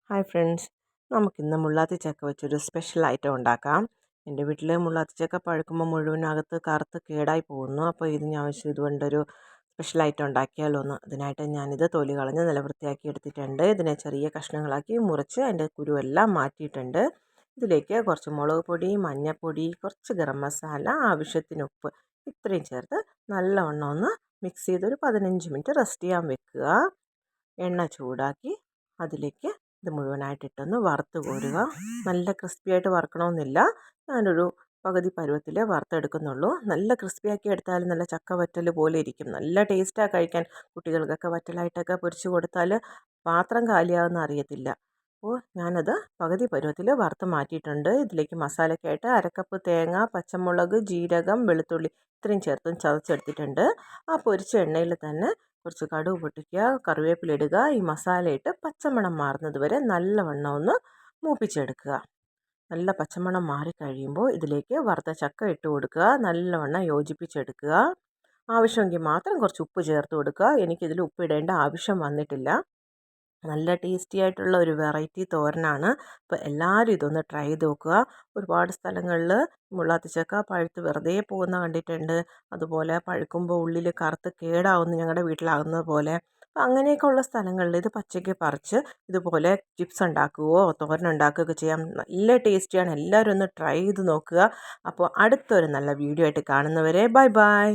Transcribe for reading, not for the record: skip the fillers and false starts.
Hi friends, നമുക്കിന്ന് മുള്ളാത്തി ചക്ക വെച്ചൊരു സ്പെഷ്യൽ ഐറ്റം ഉണ്ടാക്കാം. എൻ്റെ വീട്ടിൽ മുള്ളാത്തി ചക്ക പഴുക്കുമ്പോൾ മുഴുവനകത്ത് കറുത്ത് കേടായി പോകുന്നു. അപ്പോൾ ഇത് ഞാൻ വെച്ച് ഇതുകൊണ്ടൊരു സ്പെഷ്യൽ ഐറ്റം ഉണ്ടാക്കിയാലോ എന്ന്. അതിനായിട്ട് ഞാനിത് തൊലി കളഞ്ഞ് നല്ല വൃത്തിയാക്കി എടുത്തിട്ടുണ്ട്. ഇതിനെ ചെറിയ കഷ്ണങ്ങളാക്കി മുറിച്ച് അതിൻ്റെ കുരുവെല്ലാം മാറ്റിയിട്ടുണ്ട്. ഇതിലേക്ക് കുറച്ച് മുളക് പൊടി, മഞ്ഞൾപ്പൊടി, കുറച്ച് ഗരം മസാല, ആവശ്യത്തിന് ഉപ്പ് ഇത്രയും ചേർത്ത് നല്ലവണ്ണം ഒന്ന് മിക്സ് ചെയ്ത് ഒരു 15 മിനിറ്റ് റെസ്റ്റ് ചെയ്യാൻ വെക്കുക. എണ്ണ ചൂടാക്കി അതിലേക്ക് ഇത് മുഴുവനായിട്ടിട്ടൊന്ന് വറുത്ത് കോരുക. നല്ല ക്രിസ്പി ആയിട്ട് വറുക്കണമെന്നില്ല, ഞാനൊരു പകുതി പരുവത്തിലേ വറുത്തെടുക്കുന്നുള്ളൂ. നല്ല ക്രിസ്പിയാക്കി എടുത്താൽ നല്ല ചക്ക വറ്റൽ പോലെ ഇരിക്കും, നല്ല ടേസ്റ്റാണ് കഴിക്കാൻ. കുട്ടികൾക്കൊക്കെ വറ്റലായിട്ടൊക്കെ പൊരിച്ച് കൊടുത്താൽ പാത്രം കാലിയാകുന്ന അറിയത്തില്ല. അപ്പോൾ ഞാനത് പകുതി പരുവത്തിൽ വറുത്ത് മാറ്റിയിട്ടുണ്ട്. ഇതിലേക്ക് മസാലയ്ക്കായിട്ട് അരക്കപ്പ് തേങ്ങ, പച്ചമുളക്, ജീരകം, വെളുത്തുള്ളി ഇത്രയും ചേർത്തും ചതച്ചെടുത്തിട്ടുണ്ട്. ആ പൊരിച്ച എണ്ണയിൽ തന്നെ കുറച്ച് കടുക് പൊട്ടിക്കുക, കറിവേപ്പില ഇടുക. ഈ മസാലയിട്ട് പച്ചമണം മാറുന്നത് വരെ നല്ലവണ്ണം ഒന്ന് മൂപ്പിച്ചെടുക്കുക. നല്ല പച്ചമണം മാറിക്കഴിയുമ്പോൾ ഇതിലേക്ക് വറുത്ത ചക്ക ഇട്ട് കൊടുക്കുക, നല്ലവണ്ണം യോജിപ്പിച്ചെടുക്കുക. ആവശ്യമെങ്കിൽ മാത്രം കുറച്ച് ഉപ്പ് ചേർത്ത് കൊടുക്കുക. എനിക്കിതിൽ ഉപ്പിടേണ്ട ആവശ്യം വന്നിട്ടില്ല. നല്ല ടേസ്റ്റി ആയിട്ടുള്ള ഒരു വെറൈറ്റി തോരനാണ്. അപ്പോൾ എല്ലാവരും ഇതൊന്ന് ട്രൈ ചെയ്ത് നോക്കുക. ഒരുപാട് സ്ഥലങ്ങളിൽ മുള്ളാത്തി ചക്ക പഴുത്ത് വെറുതെ പോകുന്ന കണ്ടിട്ടുണ്ട്. അതുപോലെ പഴുക്കുമ്പോൾ ഉള്ളിൽ കറുത്ത് കേടാവുന്ന ഞങ്ങളുടെ വീട്ടിലാകുന്നത് പോലെ. അപ്പോൾ അങ്ങനെയൊക്കെ ഉള്ള സ്ഥലങ്ങളിൽ ഇത് പച്ചയ്ക്ക് പറിച്ച് ഇതുപോലെ ചിപ്സ് ഉണ്ടാക്കുകയോ തോരൻ ഉണ്ടാക്കുകയൊക്കെ ചെയ്യാം. നല്ല ടേസ്റ്റിയാണ്. എല്ലാവരും ഒന്ന് ട്രൈ ചെയ്ത് നോക്കുക. അപ്പോൾ അടുത്തൊരു നല്ല വീഡിയോ ആയിട്ട് കാണുന്നവരെ ബൈ ബൈ.